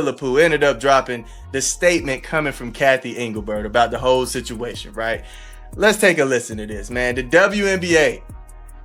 who ended up dropping the statement coming from Cathy Engelbert about the whole situation, right? Let's take a listen to this, man. The WNBA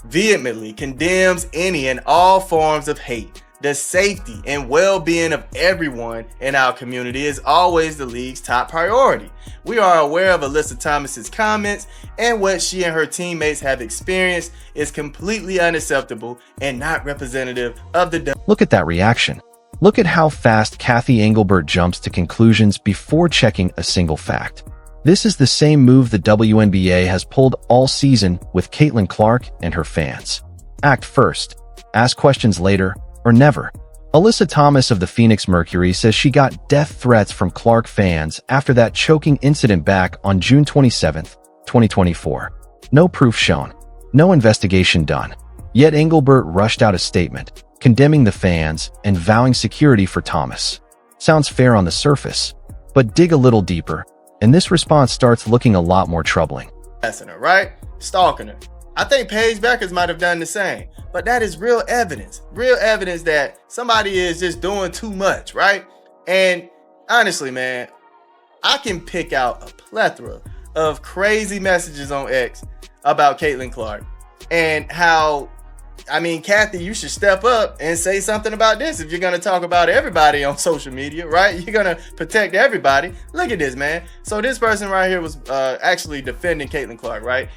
vehemently condemns any and all forms of hate. The safety and well-being of everyone in our community is always the league's top priority. We are aware of Alyssa Thomas's comments, and what she and her teammates have experienced is completely unacceptable and not representative of the... Look at that reaction. Look at how fast Cathy Engelbert jumps to conclusions before checking a single fact. This is the same move the WNBA has pulled all season with Caitlin Clark and her fans. Act first, ask questions later, or never. Alyssa Thomas of the Phoenix Mercury says she got death threats from Clark fans after that choking incident back on June 27, 2024. No proof shown, no investigation done. Yet Engelbert rushed out a statement, condemning the fans and vowing security for Thomas. Sounds fair on the surface, but dig a little deeper, and this response starts looking a lot more troubling. Her, right? Stalking her. I think Paige Beckers might have done the same, but that is real evidence that somebody is just doing too much, right? And honestly, man, I can pick out a plethora of crazy messages on X about Caitlin Clark and how, I mean, Cathy, you should step up and say something about this if you're going to talk about everybody on social media, right? You're going to protect everybody. Look at this, man. So this person right here was actually defending Caitlin Clark, right?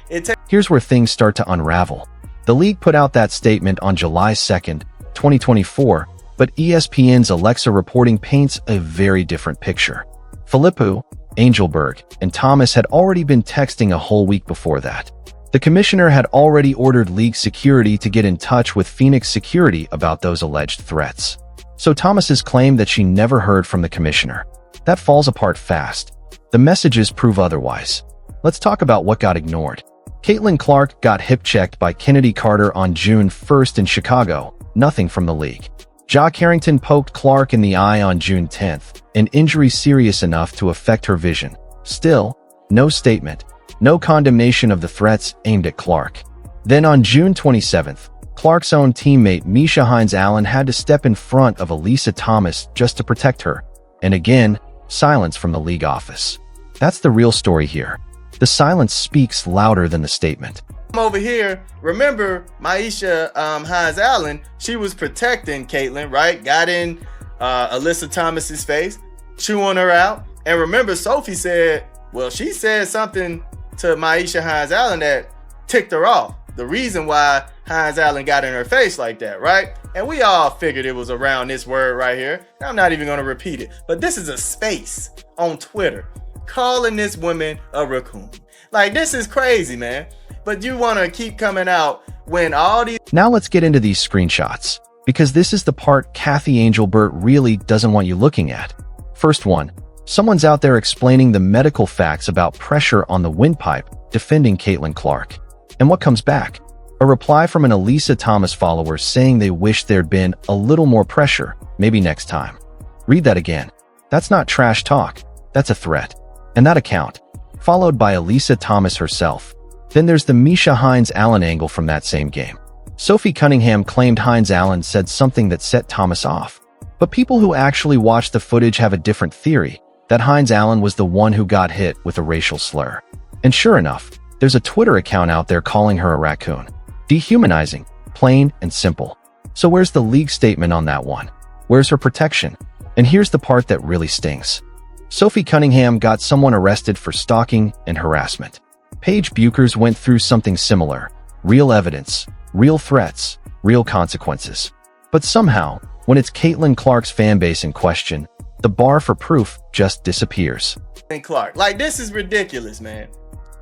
Here's where things start to unravel. The league put out that statement on July 2nd, 2024, but ESPN's Alexa reporting paints a very different picture. Filippo, Engelbert, and Thomas had already been texting a whole week before that. The commissioner had already ordered league security to get in touch with Phoenix security about those alleged threats. So Thomas's claim that she never heard from the commissioner, that falls apart fast. The messages prove otherwise. Let's talk about what got ignored. Caitlin Clark got hip-checked by Kennedy Carter on June 1st in Chicago, nothing from the league. Ja Carrington poked Clark in the eye on June 10th, an injury serious enough to affect her vision. Still, no statement, no condemnation of the threats aimed at Clark. Then on June 27th, Clark's own teammate Misha Hines-Allen had to step in front of Alyssa Thomas just to protect her. And again, silence from the league office. That's the real story here. The silence speaks louder than the statement. Over here, remember Misha Hines-Allen, she was protecting Caitlin, right? Got in Alyssa Thomas's face, chewing her out. And remember, Sophie said, well, she said something to Misha Hines-Allen that ticked her off. The reason why Hines-Allen got in her face like that, right? And we all figured it was around this word right here. I'm not even going to repeat it. But this is a space on Twitter calling this woman a raccoon. Like, this is crazy, man. But you want to keep coming out when all these... Now let's get into these screenshots, because this is the part Cathy Engelbert really doesn't want you looking at. First one, someone's out there explaining the medical facts about pressure on the windpipe, defending Caitlin Clark. And what comes back? A reply from an Alyssa Thomas follower saying they wish there'd been a little more pressure, maybe next time. Read that again. That's not trash talk. That's a threat. And that account, followed by Alyssa Thomas herself. Then there's the Misha Hines-Allen angle from that same game. Sophie Cunningham claimed Hines-Allen said something that set Thomas off. But people who actually watched the footage have a different theory, that Hines-Allen was the one who got hit with a racial slur. And sure enough, there's a Twitter account out there calling her a raccoon. Dehumanizing, plain and simple. So where's the league statement on that one? Where's her protection? And here's the part that really stings. Sophie Cunningham got someone arrested for stalking and harassment. Paige Buchers went through something similar. Real evidence, real threats, real consequences. But somehow, when it's Caitlin Clark's fanbase in question, the bar for proof just disappears. And Clark, like, this is ridiculous, man.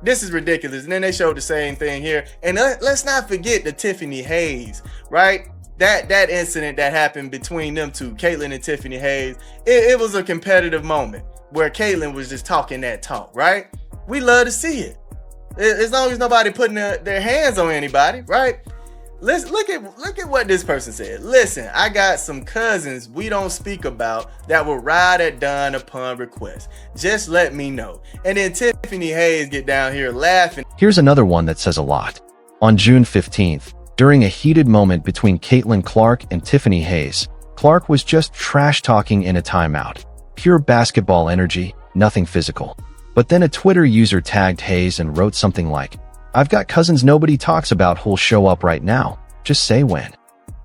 This is ridiculous. And then they showed the same thing here. And let's not forget the Tiffany Hayes, right? That incident that happened between them two, Caitlin and Tiffany Hayes, it was a competitive moment where Caitlin was just talking that talk, right? We love to see it. As long as nobody putting their hands on anybody, right? Let's look at what this person said. Listen, I got some cousins we don't speak about that will ride at dawn upon request. Just let me know. And then Tiffany Hayes get down here laughing. Here's another one that says a lot. On June 15th, during a heated moment between Caitlin Clark and Tiffany Hayes, Clark was just trash-talking in a timeout. Pure basketball energy, nothing physical. But then a Twitter user tagged Hayes and wrote something like, "I've got cousins nobody talks about who'll show up right now. Just say when."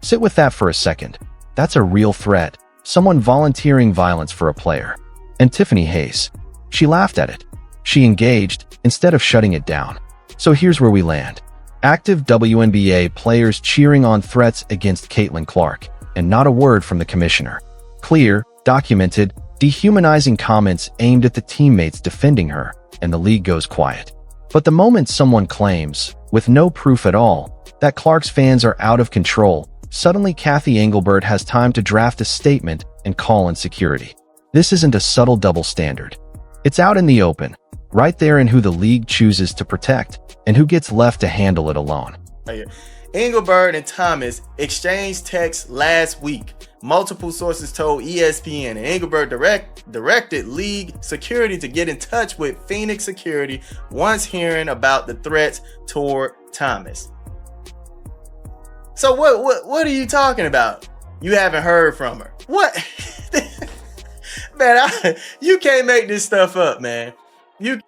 Sit with that for a second. That's a real threat. Someone volunteering violence for a player. And Tiffany Hayes. She laughed at it. She engaged, instead of shutting it down. So here's where we land. Active WNBA players cheering on threats against Caitlin Clark, and not a word from the commissioner. Clear, documented, dehumanizing comments aimed at the teammates defending her, and the league goes quiet. But the moment someone claims, with no proof at all, that Clark's fans are out of control, suddenly Cathy Engelbert has time to draft a statement and call in security. This isn't a subtle double standard. It's out in the open, right there in who the league chooses to protect, and who gets left to handle it alone. Engelbert and Thomas exchanged texts last week. Multiple sources told ESPN, and Engelbert directed league security to get in touch with Phoenix security once hearing about the threats toward Thomas. So what are you talking about? You haven't heard from her. What? Man, you can't make this stuff up, man.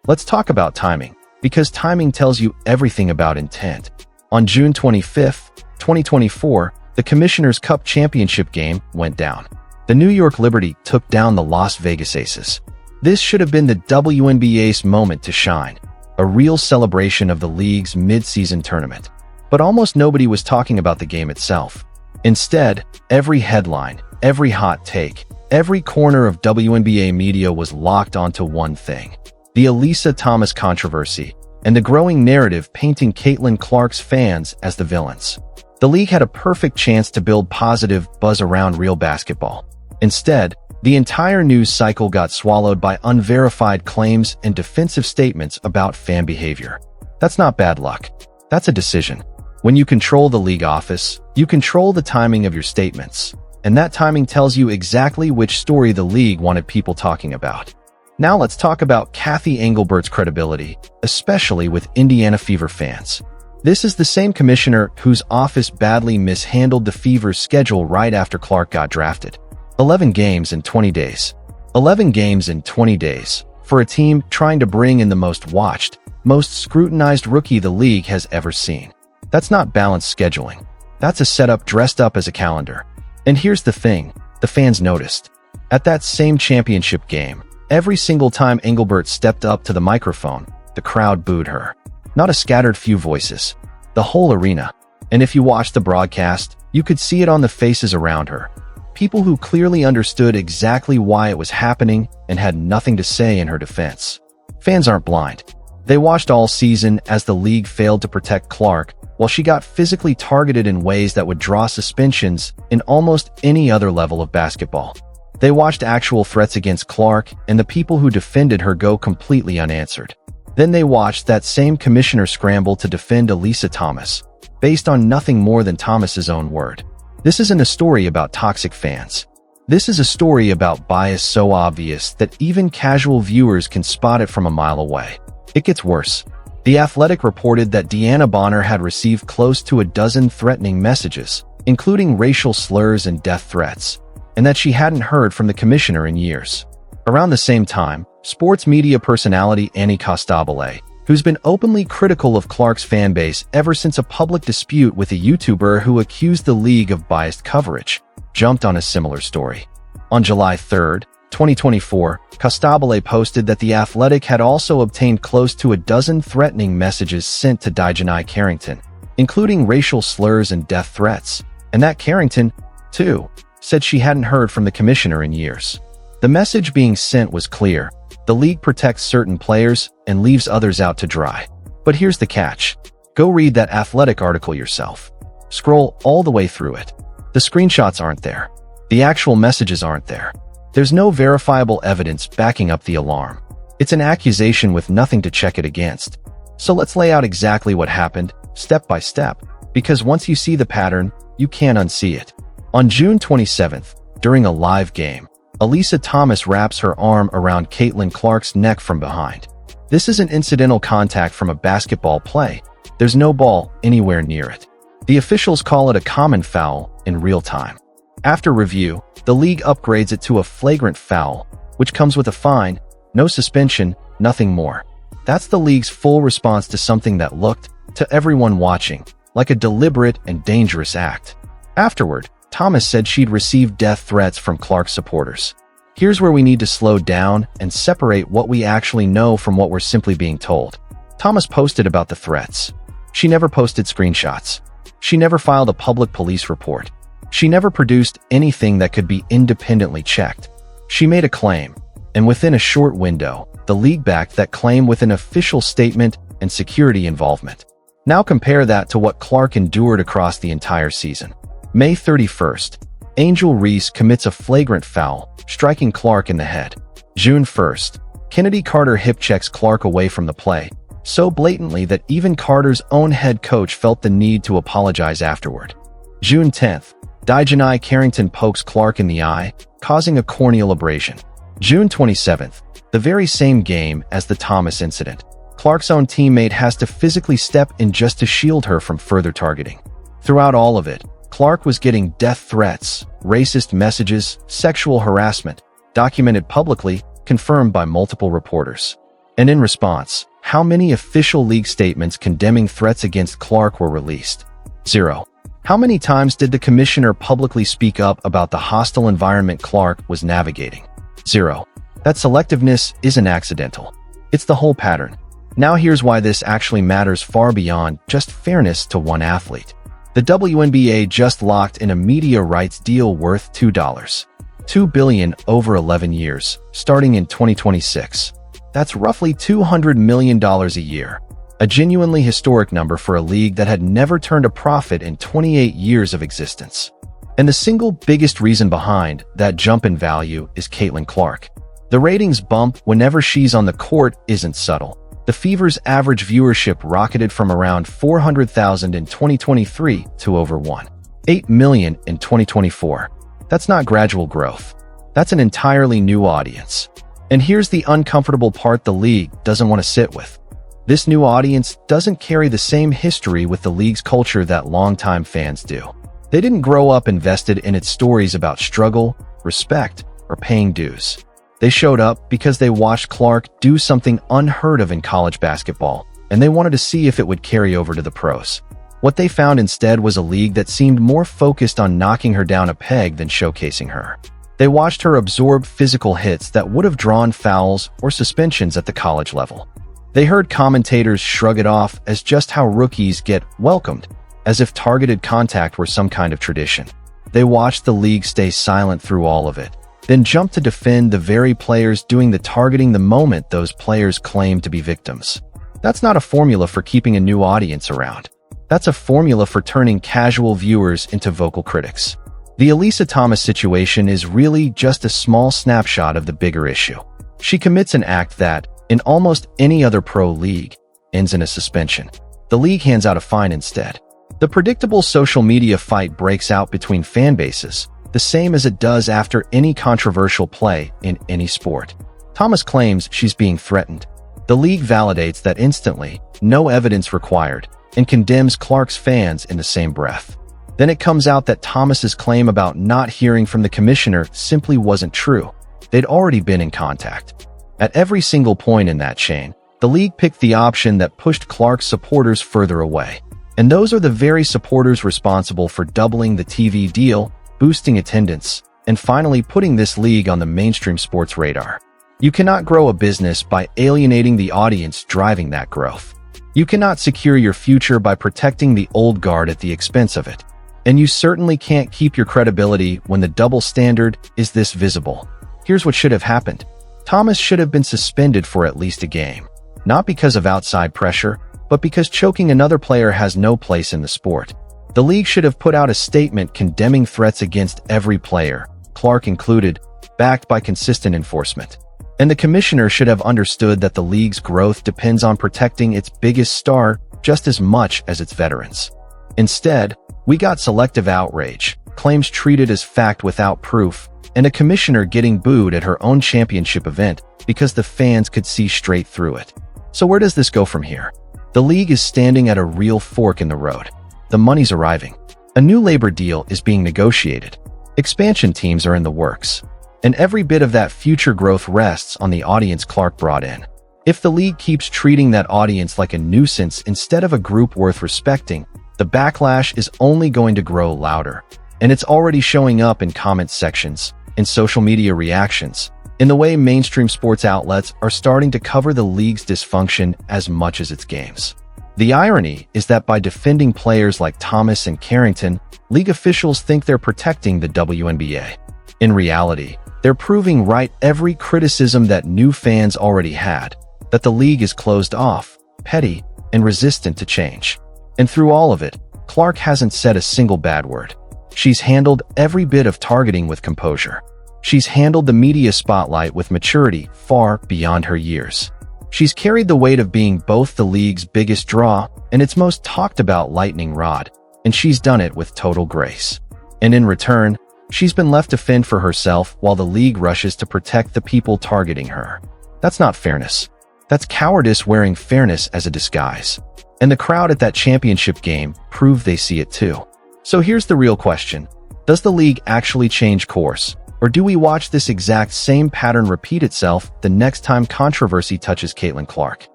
Let's talk about timing, because timing tells you everything about intent. On June 25th, 2024, the Commissioner's Cup Championship game went down. The New York Liberty took down the Las Vegas Aces. This should have been the WNBA's moment to shine, a real celebration of the league's mid-season tournament. But almost nobody was talking about the game itself. Instead, every headline, every hot take, every corner of WNBA media was locked onto one thing: the Alyssa Thomas controversy, and the growing narrative painting Caitlin Clark's fans as the villains. The league had a perfect chance to build positive buzz around real basketball. Instead, the entire news cycle got swallowed by unverified claims and defensive statements about fan behavior. That's not bad luck. That's a decision. When you control the league office, you control the timing of your statements. And that timing tells you exactly which story the league wanted people talking about. Now let's talk about Cathy Engelbert's credibility, especially with Indiana Fever fans. This is the same commissioner whose office badly mishandled the Fever's schedule right after Clark got drafted. 11 games in 20 days. 11 games in 20 days. For a team trying to bring in the most watched, most scrutinized rookie the league has ever seen. That's not balanced scheduling. That's a setup dressed up as a calendar. And here's the thing, the fans noticed. At that same championship game, every single time Engelbert stepped up to the microphone, the crowd booed her. Not a scattered few voices. The whole arena. And if you watched the broadcast, you could see it on the faces around her. People who clearly understood exactly why it was happening and had nothing to say in her defense. Fans aren't blind. They watched all season as the league failed to protect Clark, while she got physically targeted in ways that would draw suspensions in almost any other level of basketball. They watched actual threats against Clark and the people who defended her go completely unanswered. Then they watched that same commissioner scramble to defend Alyssa Thomas, based on nothing more than Thomas's own word. This isn't a story about toxic fans. This is a story about bias so obvious that even casual viewers can spot it from a mile away. It gets worse. The Athletic reported that Deanna Bonner had received close to a dozen threatening messages, including racial slurs and death threats, and that she hadn't heard from the commissioner in years. Around the same time, sports media personality Annie Costabile, who's been openly critical of Clark's fanbase ever since a public dispute with a YouTuber who accused the league of biased coverage, jumped on a similar story. On July 3rd, 2024, Costabile posted that The Athletic had also obtained close to a dozen threatening messages sent to Dijanai Carrington, including racial slurs and death threats, and that Carrington, too, said she hadn't heard from the commissioner in years. The message being sent was clear: the league protects certain players and leaves others out to dry. But here's the catch. Go read that Athletic article yourself. Scroll all the way through it. The screenshots aren't there. The actual messages aren't there. There's no verifiable evidence backing up the alarm. It's an accusation with nothing to check it against. So let's lay out exactly what happened, step by step, because once you see the pattern, you can't unsee it. On June 27th, during a live game, Alyssa Thomas wraps her arm around Caitlin Clark's neck from behind. This is an incidental contact from a basketball play. There's no ball anywhere near it. The officials call it a common foul in real time. After review, the league upgrades it to a flagrant foul, which comes with a fine, no suspension, nothing more. That's the league's full response to something that looked, to everyone watching, like a deliberate and dangerous act. Afterward, Thomas said she'd received death threats from Clark's supporters. Here's where we need to slow down and separate what we actually know from what we're simply being told. Thomas posted about the threats. She never posted screenshots. She never filed a public police report. She never produced anything that could be independently checked. She made a claim, and within a short window, the league backed that claim with an official statement and security involvement. Now compare that to what Clark endured across the entire season. May 31st, Angel Reese commits a flagrant foul, striking Clark in the head. June 1st, Kennedy Carter hip checks Clark away from the play, so blatantly that even Carter's own head coach felt the need to apologize afterward. June 10th, Dijanai Carrington pokes Clark in the eye, causing a corneal abrasion. June 27th, the very same game as the Thomas incident. Clark's own teammate has to physically step in just to shield her from further targeting. Throughout all of it, Clark was getting death threats, racist messages, sexual harassment, documented publicly, confirmed by multiple reporters. And in response, how many official league statements condemning threats against Clark were released? 0. How many times did the commissioner publicly speak up about the hostile environment Clark was navigating? 0. That selectiveness isn't accidental. It's the whole pattern. Now here's why this actually matters far beyond just fairness to one athlete. The WNBA just locked in a media rights deal worth $2 billion over 11 years, starting in 2026. That's roughly $200 million a year, a genuinely historic number for a league that had never turned a profit in 28 years of existence. And the single biggest reason behind that jump in value is Caitlin Clark. The ratings bump whenever she's on the court isn't subtle. The Fever's average viewership rocketed from around 400,000 in 2023 to over 1.8 million in 2024. That's not gradual growth. That's an entirely new audience. And here's the uncomfortable part the league doesn't want to sit with. This new audience doesn't carry the same history with the league's culture that longtime fans do. They didn't grow up invested in its stories about struggle, respect, or paying dues. They showed up because they watched Clark do something unheard of in college basketball, and they wanted to see if it would carry over to the pros. What they found instead was a league that seemed more focused on knocking her down a peg than showcasing her. They watched her absorb physical hits that would have drawn fouls or suspensions at the college level. They heard commentators shrug it off as just how rookies get welcomed, as if targeted contact were some kind of tradition. They watched the league stay silent through all of it, then jump to defend the very players doing the targeting the moment those players claim to be victims. That's not a formula for keeping a new audience around. That's a formula for turning casual viewers into vocal critics. The Elisa Thomas situation is really just a small snapshot of the bigger issue. She commits an act that, in almost any other pro league, ends in a suspension. The league hands out a fine instead. The predictable social media fight breaks out between fan bases, the same as it does after any controversial play in any sport. Thomas claims she's being threatened. The league validates that instantly, no evidence required, and condemns Clark's fans in the same breath. Then it comes out that Thomas's claim about not hearing from the commissioner simply wasn't true. They'd already been in contact. At every single point in that chain, the league picked the option that pushed Clark's supporters further away. And those are the very supporters responsible for doubling the TV deal, boosting attendance, and finally putting this league on the mainstream sports radar. You cannot grow a business by alienating the audience driving that growth. You cannot secure your future by protecting the old guard at the expense of it. And you certainly can't keep your credibility when the double standard is this visible. Here's what should have happened. Thomas should have been suspended for at least a game. Not because of outside pressure, but because choking another player has no place in the sport. The league should have put out a statement condemning threats against every player, Clark included, backed by consistent enforcement. And the commissioner should have understood that the league's growth depends on protecting its biggest star just as much as its veterans. Instead, we got selective outrage, claims treated as fact without proof, and a commissioner getting booed at her own championship event because the fans could see straight through it. So where does this go from here? The league is standing at a real fork in the road. The money's arriving. A new labor deal is being negotiated. Expansion teams are in the works, and every bit of that future growth rests on the audience Clark brought in. If the league keeps treating that audience like a nuisance instead of a group worth respecting, the backlash is only going to grow louder. And it's already showing up in comment sections, in social media reactions, in the way mainstream sports outlets are starting to cover the league's dysfunction as much as its games. The irony is that by defending players like Thomas and Carrington, league officials think they're protecting the WNBA. In reality, they're proving right every criticism that new fans already had, that the league is closed off, petty, and resistant to change. And through all of it, Clark hasn't said a single bad word. She's handled every bit of targeting with composure. She's handled the media spotlight with maturity far beyond her years. She's carried the weight of being both the league's biggest draw and its most talked about lightning rod, and she's done it with total grace. And in return, she's been left to fend for herself while the league rushes to protect the people targeting her. That's not fairness. That's cowardice wearing fairness as a disguise. And the crowd at that championship game proved they see it too. So here's the real question. Does the league actually change course? Or do we watch this exact same pattern repeat itself the next time controversy touches Caitlin Clark?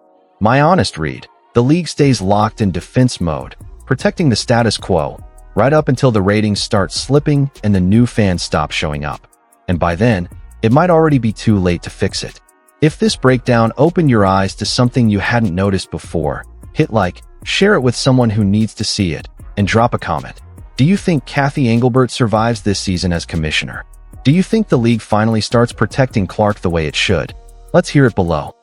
My honest read, the league stays locked in defense mode, protecting the status quo, right up until the ratings start slipping and the new fans stop showing up. And by then, it might already be too late to fix it. If this breakdown opened your eyes to something you hadn't noticed before, hit like, share it with someone who needs to see it, and drop a comment. Do you think Cathy Engelbert survives this season as commissioner? Do you think the league finally starts protecting Clark the way it should? Let's hear it below.